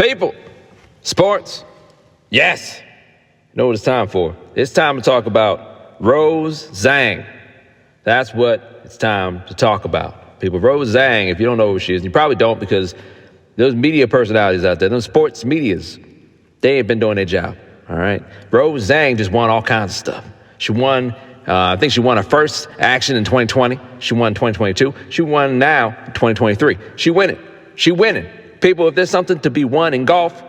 People, sports, yes. You know what it's time for? It's time to talk about Rose Zhang. That's what it's time to talk about. People, Rose Zhang, if you don't know who she is, and you probably don't because those media personalities out there, those sports medias, they ain't been doing their job, all right? Rose Zhang just won all kinds of stuff. She won, I think she won her first action in 2020. She won 2022. She won now 2023. She winning. She winning. People, if there's something to be won in golf,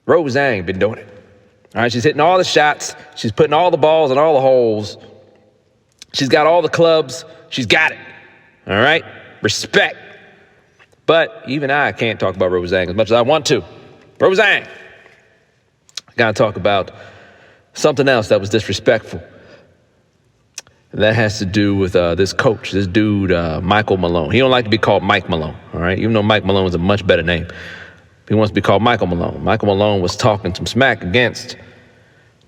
Rose Zhang been doing it. All right, she's hitting all the shots. She's putting all the balls in all the holes. She's got all the clubs. She's got it. All right, respect. But even I can't talk about Rose Zhang as much as I want to. Rose Zhang. I got to talk about something else that was disrespectful. And that has to do with this coach, this dude, Michael Malone. He don't like to be called Mike Malone, all right? Even though Mike Malone is a much better name. He wants to be called Michael Malone. Michael Malone was talking some smack against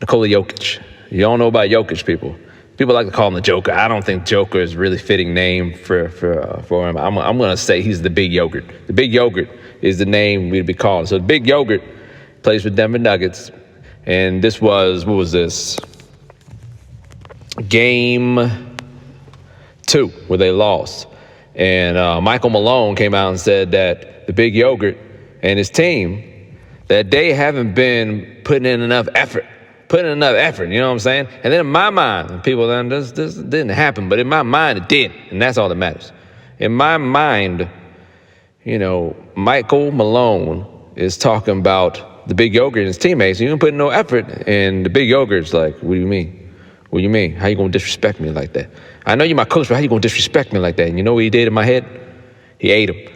Nikola Jokic. You all know about Jokic, people. People like to call him the Joker. I don't think Joker is a really fitting name for him. I'm going to say he's the Big Yogurt. The Big Yogurt is the name we'd be calling. So the Big Yogurt plays for Denver Nuggets. And this was, what was this? Game 2 where they lost. And Michael Malone came out and said that the Big Yogurt and his team, that they haven't been putting in enough effort. You know what I'm saying? And then in my mind, people, this didn't happen, but in my mind it did, and that's all that matters. In my mind, you know, Michael Malone is talking about the Big Yogurt and his teammates. You didn't put no effort, and the Big Yogurt's like, what do you mean? What do you mean? How you gonna disrespect me like that? I know you're my coach, but how you gonna disrespect me like that? And you know what he did in my head? He ate him.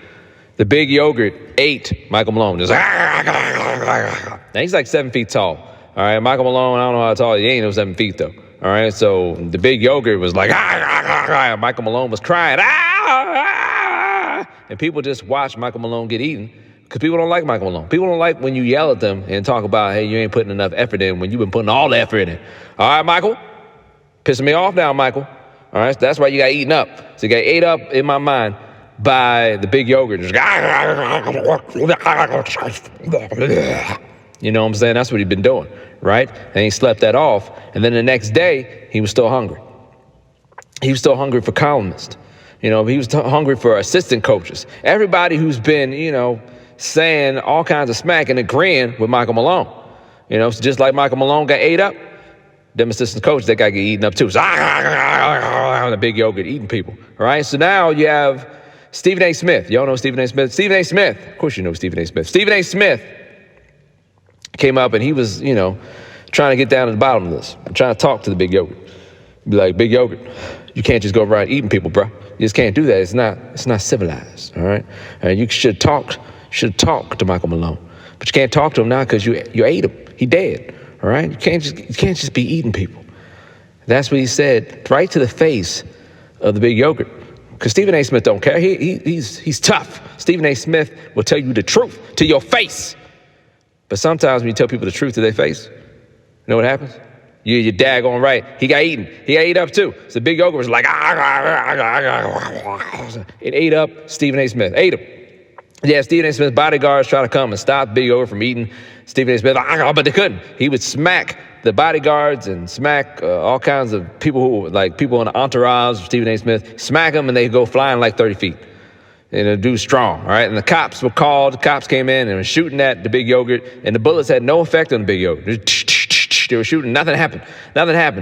The Big Yogurt ate Michael Malone. Just, now he's like 7 feet tall. All right, Michael Malone, I don't know how tall he ain't. No 7 feet though. All right, so the Big Yogurt was like, Michael Malone was crying, and people just watched Michael Malone get eaten because people don't like Michael Malone. People don't like when you yell at them and talk about, hey, you ain't putting enough effort in when you've been putting all the effort in. All right, Michael, pissing me off now, Michael. All right, so that's why you got eaten up. So you got ate up in my mind by the Big Yogurt. You know what I'm saying? That's what he'd been doing, right? And he slept that off. And then the next day, he was still hungry. He was still hungry for columnists. You know, he was hungry for assistant coaches. Everybody who's been, you know, saying all kinds of smack and agreeing with Michael Malone. You know, so just like Michael Malone got ate up, them assistant coaches, they got to get eaten up too. So, the Big Yogurt eating people, all right? So now you have Stephen A. Smith. Y'all know Stephen A. Smith? Stephen A. Smith. Of course you know Stephen A. Smith. Stephen A. Smith came up and he was, you know, trying to get down to the bottom of this. I'm trying to talk to the Big Yogurt. Be like, Big Yogurt, you can't just go around eating people, bro. You just can't do that. It's not civilized, all right? And you should talk to Michael Malone. But you can't talk to him now because you ate him. He dead, all right? You can't just be eating people. That's what he said right to the face of the Big Yogurt. Because Stephen A. Smith don't care. He's tough. Stephen A. Smith will tell you the truth to your face. But sometimes when you tell people the truth to their face, you know what happens? You're daggone right. He got eaten. He got ate up too. So the Big Yogurt was like, it ate up Stephen A. Smith. Ate him. Yeah, Stephen A. Smith's bodyguards try to come and stop Big Yogurt from eating Stephen A. Smith, but they couldn't. He would smack the bodyguards and smack all kinds of people who, like people in the entourage of Stephen A. Smith, smack them and they go flying like 30 feet. And the dude's strong, all right? And the cops were called. The cops came in and were shooting at the Big Yogurt, and the bullets had no effect on the Big Yogurt. They were shooting. Nothing happened.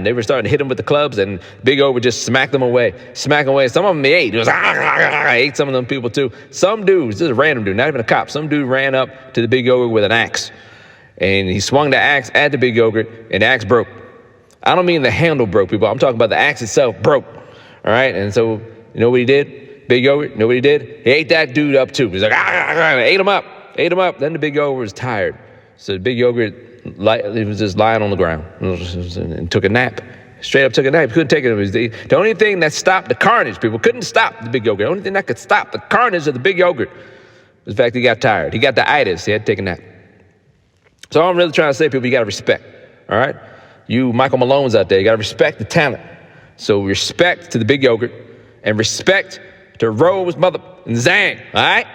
They were starting to hit him with the clubs, and Big Yogurt just smacked them away. Some of them he ate. It was, I ate some of them people too. Some dudes, this is a random dude, not even a cop. Some dude ran up to the Big Yogurt with an axe, and he swung the axe at the Big Yogurt, and the axe broke. I don't mean the handle broke, people. I'm talking about the axe itself broke, all right? And so, you know what he did? Big Yogurt, you know what he did? He ate that dude up too. He's like, ate him up. Then the Big Yogurt was tired. So the Big Yogurt, he was just lying on the ground and took a nap. Straight up took a nap. He couldn't take it. It was the only thing that stopped the carnage, people couldn't stop the Big Yogurt. The only thing that could stop the carnage of the Big Yogurt was the fact he got tired. He got the itis. He had to take a nap. So all I'm really trying to say, people, you got to respect, all right? You Michael Malones out there, you got to respect the talent. So respect to the Big Yogurt and respect to Rose Mother and Zhang, all right?